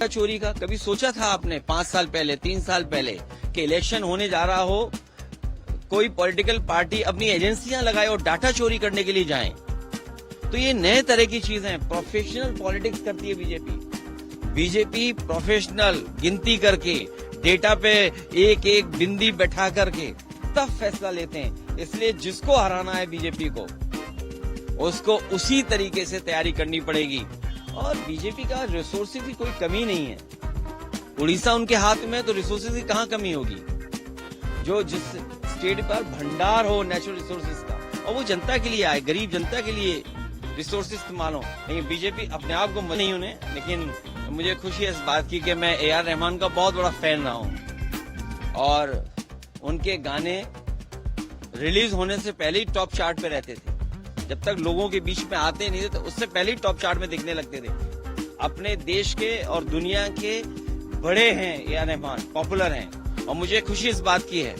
चोरी का कभी सोचा था आपने 5 साल पहले 3 साल पहले कि इलेक्शन होने जा रहा हो, कोई पॉलिटिकल पार्टी अपनी एजेंसियां लगाए और डाटा चोरी करने के लिए जाए? तो ये नए तरह की चीजें हैं। प्रोफेशनल पॉलिटिक्स करती है बीजेपी प्रोफेशनल गिनती करके डेटा पे एक एक बिंदी बैठा करके तब फैसला लेते हैं। इसलिए जिसको हराना है बीजेपी को, उसको उसी तरीके से तैयारी करनी पड़ेगी। और बीजेपी का रिसोर्सेज की कोई कमी नहीं है। उड़ीसा उनके हाथ में, तो रिसोर्सेज की कहाँ कमी होगी? जो जिस स्टेट पर भंडार हो नेचुरल रिसोर्सेज का, और वो जनता के लिए आए, गरीब जनता के लिए रिसोर्सेज इस्तेमाल हो। नहीं, बीजेपी अपने आप को नहीं उन्हें, लेकिन मुझे खुशी है इस बात की कि मैं AR रहमान का बहुत बड़ा फैन रहा हूं और उनके गाने रिलीज होने से पहले ही टॉप चार्ट पे रहते थे। जब तक लोगों के बीच में आते नहीं थे तो उससे पहले ही टॉप चार्ट में दिखने लगते थे। अपने देश के और दुनिया के बड़े हैं AR रहमान, पॉपुलर हैं। और मुझे खुशी इस बात की है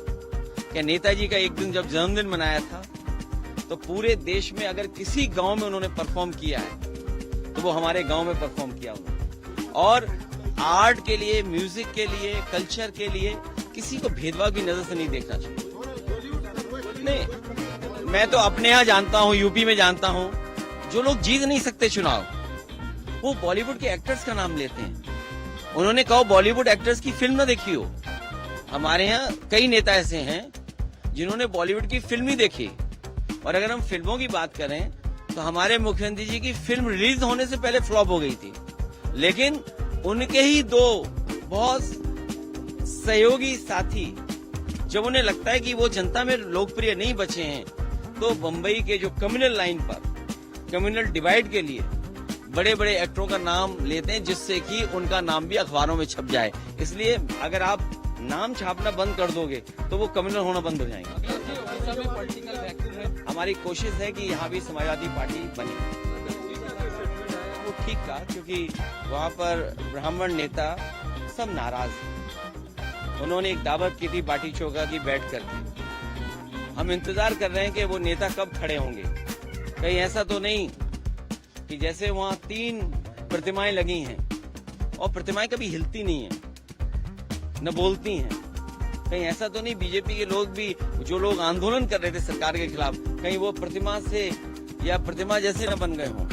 कि नेताजी का एक दिन जब जन्मदिन मनाया था तो पूरे देश में अगर किसी गांव में उन्होंने परफॉर्म किया है तो वो हमारे गांव में परफॉर्म किया उन्होंने। और आर्ट के लिए, म्यूजिक के लिए, कल्चर के लिए किसी को भेदभाव की नजर से नहीं देखना चाहिए। नहीं, मैं तो अपने यहाँ जानता हूँ, यूपी में जानता हूँ, जो लोग जीत नहीं सकते चुनाव, वो बॉलीवुड के एक्टर्स का नाम लेते हैं। उन्होंने कहा बॉलीवुड एक्टर्स की फिल्म ना देखी हो। हमारे यहाँ कई नेता ऐसे हैं जिन्होंने बॉलीवुड की फिल्म ही देखी। और अगर हम फिल्मों की बात करें तो हमारे मुख्यमंत्री जी की फिल्म रिलीज होने से पहले फ्लॉप हो गई थी, लेकिन उनके ही दो बहुत सहयोगी साथी, जब उन्हें लगता है कि वो जनता में लोकप्रिय नहीं बचे हैं, तो बंबई के जो कम्युनल लाइन पर, कम्युनल डिवाइड के लिए बड़े बड़े एक्टरों का नाम लेते हैं, जिससे कि उनका नाम भी अखबारों में छप जाए। इसलिए अगर आप नाम छापना बंद कर दोगे तो वो कम्युनल होना बंद हो जाएंगे। हमारी कोशिश है कि यहाँ भी समाजवादी पार्टी बने। वो ठीक कहा, क्योंकि वहाँ पर ब्राह्मण नेता सब नाराज हैं। उन्होंने एक दावत की थी बाटी चोखा की बैठ करके। हम इंतजार कर रहे हैं कि वो नेता कब खड़े होंगे। कहीं ऐसा तो नहीं कि जैसे वहाँ 3 प्रतिमाएं लगी हैं और प्रतिमाएं कभी हिलती नहीं है, न बोलती हैं। कहीं ऐसा तो नहीं बीजेपी के लोग भी, जो लोग आंदोलन कर रहे थे सरकार के खिलाफ, कहीं वो प्रतिमा से या प्रतिमा जैसे न बन गए हों।